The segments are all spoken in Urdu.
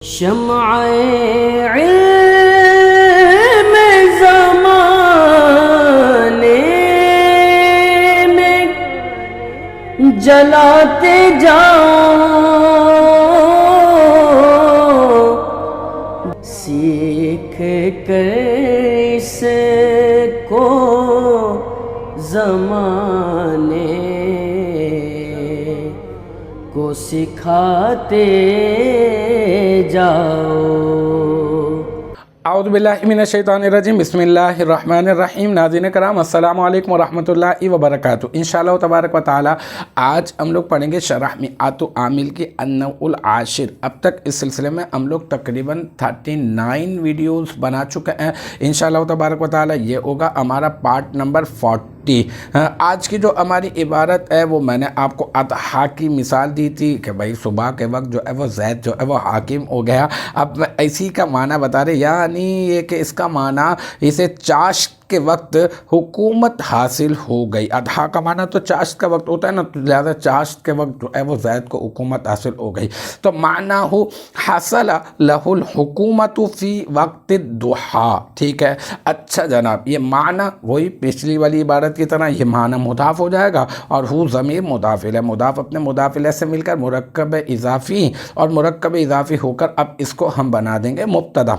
شمع علم زمانے میں جلاتے جاؤ، سیکھ کر اس کو زمانے کو سکھاتے جاؤ۔ اعوذ باللہ من الشیطان الرجیم، بسم اللہ الرحمن الرحیم۔ ناظرین کرام، السلام علیکم ورحمۃ اللہ وبرکاتہ۔ انشاءاللہ تبارک و تعالی آج ہم لوگ پڑھیں گے شرح میعات عامل کی النوع العاشر۔ اب تک اس سلسلے میں ہم لوگ تقریباً 39 ویڈیوز بنا چکے ہیں۔ انشاءاللہ تبارک و تعالی یہ ہوگا ہمارا پارٹ نمبر 40۔ آج کی جو ہماری عبارت ہے وہ میں نے آپ کو اضحیٰ کی مثال دی تھی کہ بھائی صبح کے وقت جو ہے وہ زید جو ہے وہ حاکم ہو گیا۔ اب میں اسی کا معنی بتا رہے، یعنی یہ کہ اس کا معنی اسے چاشت کے وقت حکومت حاصل ہو گئی۔ اضحیٰ کا معنی تو چاشت کا وقت ہوتا ہے نا، تو لہذا چاشت کے وقت جو ہے وہ زید کو حکومت حاصل ہو گئی۔ تو معنی ہو حصل لہ الحکومت فی وقت الضحیٰ، ٹھیک ہے۔ اچھا جناب، یہ معنی وہی پچھلی والی عبارت کی طرح یہ معنی مضاف ہو جائے گا، اور ہو ضمیر مضاف ہے، مضاف اپنے مضاف الیہ سے مل کر مرکب اضافی، اور مرکب اضافی ہو کر اب اس کو ہم بنا دیں گے مبتدا۔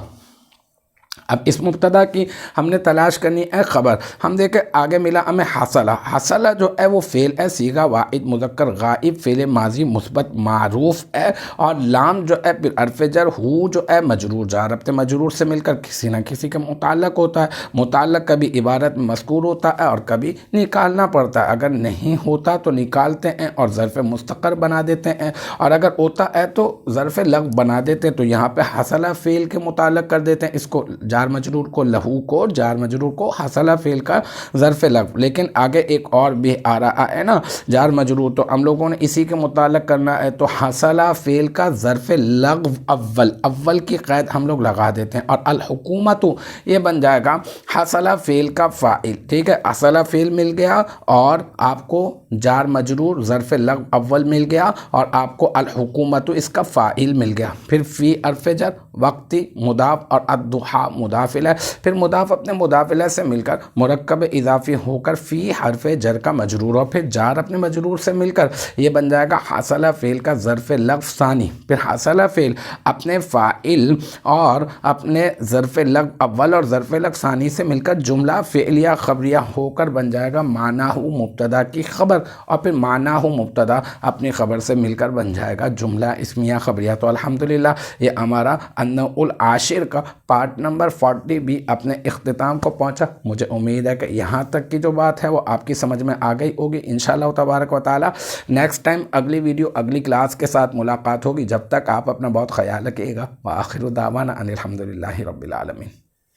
اب اس مبتدا کی ہم نے تلاش کرنی ہے خبر۔ ہم دیکھیں آگے ملا ہمیں حصلہ۔ حصلہ جو ہے وہ فعل ہے، صیغہ واحد مذکر غائب، فعل ماضی مثبت معروف ہے، اور لام جو ہے پھر حرف جر، ہو جو ہے مجرور، جار ربط مجرور سے مل کر کسی نہ کسی کے متعلق ہوتا ہے۔ متعلق کبھی عبارت میں مذکور ہوتا ہے اور کبھی نکالنا پڑتا ہے۔ اگر نہیں ہوتا تو نکالتے ہیں اور ظرف مستقر بنا دیتے ہیں، اور اگر ہوتا ہے تو ظرف لغو بنا دیتے ہیں۔ تو یہاں پہ حصلہ فعل کے متعلق کر دیتے ہیں، اس کو جار مجرور کو، لہو کو جار مجرور کو، حصلہ فعل کا ظرف لغو۔ لیکن آگے ایک اور بھی آ رہا ہے نا جار مجرور، تو ہم لوگوں نے اسی کے متعلق کرنا ہے۔ تو حصلہ فعل کا ظرف لغو اول کی قید ہم لوگ لگا دیتے ہیں، اور الحکومت یہ بن جائے گا حصلہ فعل کا فاعل، ٹھیک ہے۔ حصلہ فعل مل گیا اور آپ کو جار مجرور ظرف لغو اول مل گیا، اور آپ کو الحکومت اس کا فاعل مل گیا۔ پھر فی حرف جر، وقتی مضاف، اور الضحیٰ مضاف الیہ، پھر مضاف اپنے مضاف الیہ سے مل کر مرکب اضافی ہو کر فی حرف جر کا مجرور، اور پھر جار اپنے مجرور سے مل کر یہ بن جائے گا حصلہ فعل کا ظرف لغو ثانی۔ پھر حصلہ فعل اپنے فاعل اور اپنے ظرف لغو اول اور ظرف لغو ثانی سے مل کر جملہ فعلیہ خبریہ ہو کر بن جائے گا معنی ہو مبتدا کی خبر، اور پھر معنی ہو مبتدا اپنی خبر سے مل کر بن جائے گا جملہ اسمیہ خبریہ۔ تو الحمدللہ یہ ہمارا النوع العاشر کا پارٹ نمبر 40 بھی اپنے اختتام کو پہنچا۔ مجھے امید ہے کہ یہاں تک کی جو بات ہے وہ آپ کی سمجھ میں آ گئی ہوگی انشاءاللہ تبارک و تعالی۔ نیکسٹ ٹائم اگلی ویڈیو اگلی کلاس کے ساتھ ملاقات ہوگی، جب تک آپ اپنا بہت خیال رکھیے گا۔ وآخر دعوانا ان الحمدللہ رب العالمین۔